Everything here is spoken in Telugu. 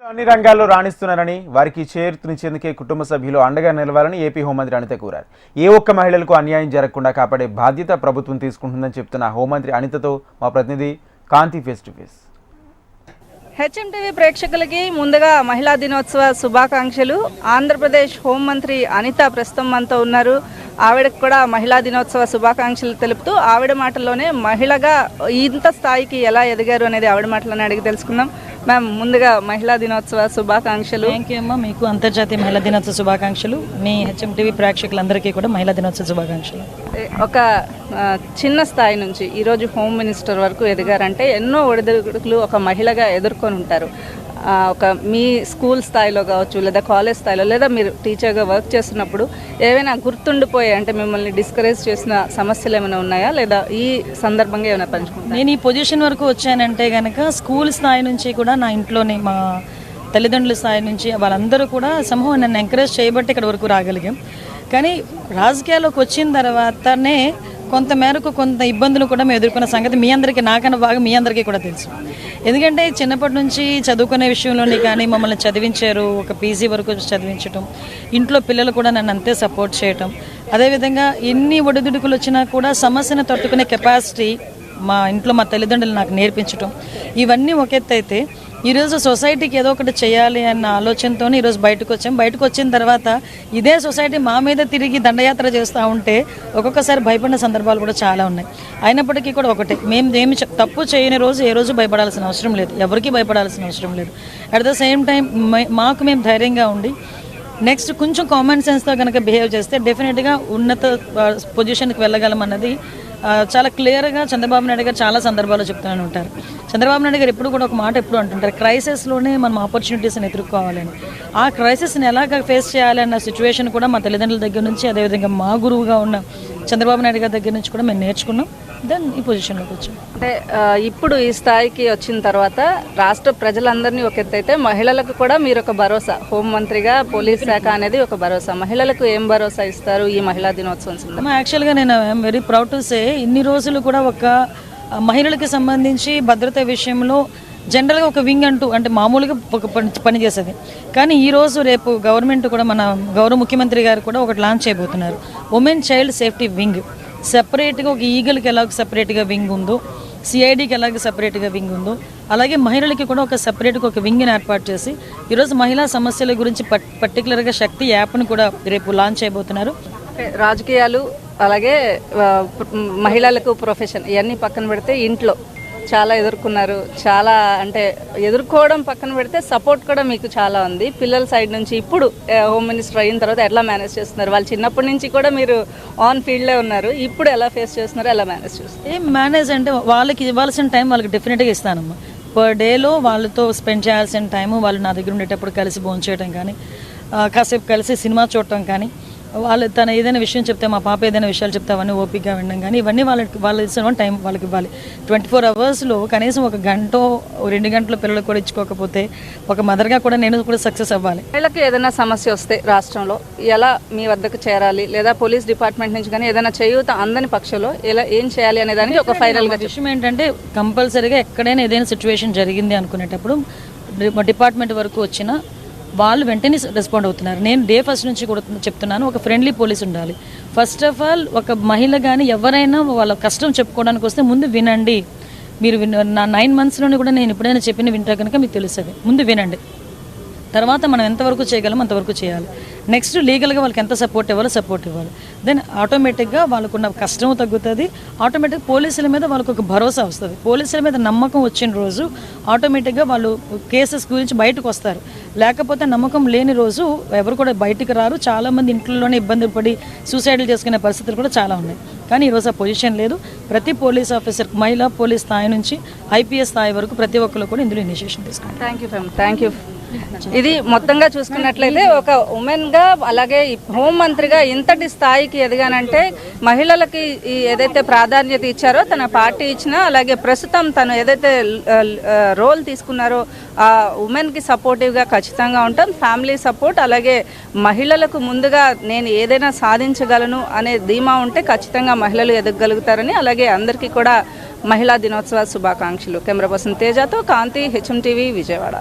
అన్ని రంగాల్లో రాణిస్తున్నారని వారికి చేరుతునిచ్చేందుకే కుటుంబ సభ్యులు అండగా నిలవాలని ఏపీ హోంమంత్రి అనిత కోరారు. ఏ ఒక్క మహిళలకు అన్యాయం జరగకుండా కాపాడే బాధ్యత ప్రభుత్వం తీసుకుంటుందని చెప్తున్న హోంమంత్రి అనితతో మా ప్రతినిధి కాంతి ఫేస్ టు ఫేస్. హెచ్ఎంటీవీ ప్రేక్షకులకి ముందుగా మహిళా దినోత్సవ శుభాకాంక్షలు. ఆంధ్రప్రదేశ్ హోంమంత్రి అనిత ప్రస్తుతం మనతో ఉన్నారు. ఆవిడకు కూడా మహిళా దినోత్సవ శుభాకాంక్షలు తెలుపుతూ ఆవిడ మాటల్లోనే మహిళగా ఇంత స్థాయికి ఎలా ఎదిగారు అనేది ఆవిడ మాటలోనే అడిగి తెలుసుకుందాం. మ్యామ్, ముందుగా మహిళా దినోత్సవ శుభాకాంక్షలు. థ్యాంక్ యూ అమ్మా. మీకు అంతర్జాతీయ మహిళా దినోత్సవ శుభాకాంక్షలు. మీ హెచ్ఎంటీవీ ప్రేక్షకులందరికీ కూడా మహిళా దినోత్సవ శుభాకాంక్షలు. ఒక చిన్న స్థాయి నుంచి ఈరోజు హోమ్ మినిస్టర్ వరకు ఎదిగారంటే ఎన్నో ఒడిదుడుకులు ఒక మహిళగా ఎదుర్కొని ఉంటారు. ఒక మీ స్కూల్ స్థాయిలో కావచ్చు, లేదా కాలేజ్ స్థాయిలో, లేదా మీరు టీచర్గా వర్క్ చేస్తున్నప్పుడు ఏవైనా గుర్తుండిపోయాయి అంటే మిమ్మల్ని డిస్కరేజ్ చేసిన సమస్యలు ఏమైనా ఉన్నాయా, లేదా ఈ సందర్భంగా ఏమైనా పంచుకుంటారు? నేను ఈ పొజిషన్ వరకు వచ్చానంటే కనుక స్కూల్ స్థాయి నుంచి కూడా నా ఇంట్లోని మా తల్లిదండ్రుల స్థాయి నుంచి వాళ్ళందరూ కూడా సమూహం నన్ను ఎంకరేజ్ చేయబట్టి ఇక్కడ వరకు రాగలిగాం. కానీ రాజకీయాల్లోకి వచ్చిన తర్వాతనే కొంత ఇబ్బందులు కూడా మేము ఎదుర్కొన్న సంగతి మీ అందరికీ, నాకన్నా బాగా మీ అందరికీ కూడా తెలుసు. ఎందుకంటే చిన్నప్పటి నుంచి చదువుకునే విషయంలోని కానీ మమ్మల్ని చదివించారు, ఒక పీజీ వరకు చదివించటం, ఇంట్లో పిల్లలు కూడా నన్ను అంతే సపోర్ట్ చేయటం, అదేవిధంగా ఎన్ని ఒడిదుడుకులు వచ్చినా కూడా సమస్యను తట్టుకునే కెపాసిటీ మా ఇంట్లో మా తల్లిదండ్రులు నాకు నేర్పించటం, ఇవన్నీ ఒక ఎత్తు అయితే ఈరోజు సొసైటీకి ఏదో ఒకటి చేయాలి అన్న ఆలోచనతో ఈరోజు బయటకు వచ్చాం. బయటకు వచ్చిన తర్వాత ఇదే సొసైటీ మా మీద తిరిగి దండయాత్ర చేస్తూ ఉంటే ఒక్కొక్కసారి భయపడిన సందర్భాలు కూడా చాలా ఉన్నాయి. అయినప్పటికీ కూడా ఒకటే, మేము ఏమి తప్పు చేయని రోజు ఏ రోజు భయపడాల్సిన అవసరం లేదు, ఎవరికి భయపడాల్సిన అవసరం లేదు. అట్ ద సేమ్ టైం మాకు మేము ధైర్యంగా ఉండి నెక్స్ట్ కొంచెం కామన్ సెన్స్తో కనుక బిహేవ్ చేస్తే డెఫినెట్గా ఉన్నత పొజిషన్కి వెళ్ళగలమన్నది చాలా క్లియర్గా చంద్రబాబు నాయుడు గారు చాలా సందర్భాల్లో చెప్తూనే ఉంటారు. చంద్రబాబు నాయుడు గారు ఎప్పుడు కూడా ఒక మాట ఎప్పుడు అంటుంటారు, క్రైసిస్లోనే మనం ఆపర్చునిటీస్ని ఎదుర్కోవాలని. ఆ క్రైసిస్ని ఎలాగ ఫేస్ చేయాలన్న సిచ్యువేషన్ కూడా మా తల్లిదండ్రుల దగ్గర నుంచి, అదేవిధంగా మా గురువుగా ఉన్న చంద్రబాబు నాయుడు గారి దగ్గర నుంచి కూడా మేము నేర్చుకున్నాం. దెన్ ఈ పొజిషన్లోకి వచ్చాం. అంటే ఇప్పుడు ఈ స్థాయికి వచ్చిన తర్వాత రాష్ట్ర ప్రజలందరినీ ఒక ఎత్తు అయితే మహిళలకు కూడా మీరు ఒక భరోసా, హోంమంత్రిగా పోలీస్ శాఖ అనేది ఒక భరోసా. మహిళలకు ఏం భరోసా ఇస్తారు ఈ మహిళా దినోత్సవం సందర్భంగా? యాక్చువల్గా నేను I'm very proud to say, ఇన్ని రోజులు కూడా ఒక మహిళలకు సంబంధించి భద్రత విషయంలో జనరల్గా ఒక వింగ్ అంటూ అంటే మామూలుగా ఒక పని చేసేది. కానీ ఈరోజు రేపు గవర్నమెంట్ కూడా మన గౌరవ ముఖ్యమంత్రి గారు కూడా ఒకటి లాంచ్ చేయబోతున్నారు, ఉమెన్ చైల్డ్ సేఫ్టీ వింగ్. సెపరేట్గా ఒక ఈగల్కి ఎలాగ సపరేట్గా వింగ్ ఉందో, సిఐడికి ఎలాగ సపరేట్గా వింగ్ ఉందో, అలాగే మహిళలకి కూడా ఒక సపరేట్గా ఒక వింగ్ని ఏర్పాటు చేసి ఈరోజు మహిళా సమస్యల గురించి పర్టికులర్గా శక్తి యాప్ను కూడా రేపు లాంచ్ చేయబోతున్నారు. రాజకీయాలు అలాగే మహిళలకు ప్రొఫెషన్ ఇవన్నీ పక్కన పెడితే ఇంట్లో చాలా ఎదుర్కొన్నారు. చాలా అంటే ఎదుర్కోవడం పక్కన పెడితే సపోర్ట్ కూడా మీకు చాలా ఉంది పిల్లల సైడ్ నుంచి. ఇప్పుడు హోమ్ మినిస్టర్ అయిన తర్వాత ఎట్లా మేనేజ్ చేస్తున్నారు? వాళ్ళు చిన్నప్పటి నుంచి కూడా మీరు ఆన్ ఫీల్డ్లో ఉన్నారు, ఇప్పుడు ఎలా ఫేస్ చేస్తున్నారు, ఎలా మేనేజ్ చేస్తున్నారు? ఏం మేనేజ్ అంటే వాళ్ళకి ఇవ్వాల్సిన టైం వాళ్ళకి డెఫినెట్గా ఇస్తానమ్మా. పర్ డేలో వాళ్ళతో స్పెండ్ చేయాల్సిన టైము, వాళ్ళు నా దగ్గర ఉండేటప్పుడు కలిసి భోంచేయడం కానీ, కాసేపు కలిసి సినిమా చూడటం కానీ, వాళ్ళు తన ఏదైనా విషయం చెప్తే, మా పాప ఏదైనా విషయాలు చెప్తే అవన్నీ ఓపికగా వినడం కానీ, ఇవన్నీ వాళ్ళు ఇచ్చిన టైం వాళ్ళకి ఇవ్వాలి. 24 అవర్స్లో కనీసం 1 గంట 2 గంటల పిల్లలకు కూడా ఇచ్చుకోకపోతే ఒక మదర్గా కూడా నేను కూడా సక్సెస్ అవ్వాలి. వీళ్ళకి ఏదైనా సమస్య వస్తే రాష్ట్రంలో ఎలా మీ వద్దకు చేరాలి, లేదా పోలీస్ డిపార్ట్మెంట్ నుంచి కానీ ఏదైనా చేయూత అందని పక్షంలో ఎలా ఏం చేయాలి అనే దానికి ఒక ఫైనల్గా విషయం ఏంటంటే, కంపల్సరీగా ఎక్కడైనా ఏదైనా సిచ్యువేషన్ జరిగింది అనుకునేటప్పుడు డిపార్ట్మెంట్ వరకు వచ్చిన వాళ్ళు వెంటనే రెస్పాండ్ అవుతున్నారు. నేను డే ఫస్ట్ నుంచి కూడా చెప్తున్నాను, ఒక ఫ్రెండ్లీ పోలీస్ ఉండాలి. ఫస్ట్ ఆఫ్ ఆల్ ఒక మహిళ కానీ ఎవరైనా వాళ్ళ కష్టం చెప్పుకోవడానికి వస్తే ముందు వినండి. మీరు నా 9 మంత్స్లోనే కూడా నేను ఎప్పుడైనా చెప్పిన వింటే కనుక మీకు తెలుస్తుంది. ముందు వినండి, తర్వాత మనం ఎంతవరకు చేయగలం అంతవరకు చేయాలి. నెక్స్ట్ లీగల్గా వాళ్ళకి ఎంత సపోర్ట్ ఇవ్వాలి. దెన్ ఆటోమేటిక్గా వాళ్ళకున్న కష్టం తగ్గుతుంది. ఆటోమేటిక్గా పోలీసుల మీద వాళ్ళకు ఒక భరోసా వస్తుంది. పోలీసుల మీద నమ్మకం వచ్చిన రోజు ఆటోమేటిక్గా వాళ్ళు కేసెస్ గురించి బయటకు వస్తారు. లేకపోతే నమ్మకం లేని రోజు ఎవరు కూడా బయటికి రారు. చాలామంది ఇంట్లోనే ఇబ్బంది పడి సూసైడ్లు చేసుకునే పరిస్థితులు కూడా చాలా ఉన్నాయి. కానీ ఈరోజు ఆ పొజిషన్ లేదు. ప్రతి పోలీస్ ఆఫీసర్, మహిళా పోలీస్ స్థాయి నుంచి ఐపీఎస్ స్థాయి వరకు ప్రతి ఒక్కరు కూడా ఇందులో ఇనిషియేషన్ తీసుకుంటారు. Thank you. ఇది మొత్తంగా చూసుకున్నట్లయితే ఒక ఉమెన్గా అలాగే హోం మంత్రిగా ఇంతటి స్థాయికి ఎదిగానంటే మహిళలకి ఏదైతే ప్రాధాన్యత ఇచ్చారో తన పార్టీ ఇచ్చినా, అలాగే ప్రస్తుతం తను ఏదైతే రోల్ తీసుకున్నారో ఆ ఉమెన్కి సపోర్టివ్గా ఖచ్చితంగా ఉంటాం. ఫ్యామిలీ సపోర్ట్, అలాగే మహిళలకు ముందుగా నేను ఏదైనా సాధించగలను అనే ధీమా ఉంటే ఖచ్చితంగా మహిళలు ఎదగలుగుతారని, అలాగే అందరికీ కూడా మహిళా దినోత్సవ శుభాకాంక్షలు. కెమెరా పర్సన్ తేజతో కాంతి, హెచ్ఎం టీవీ, విజయవాడ.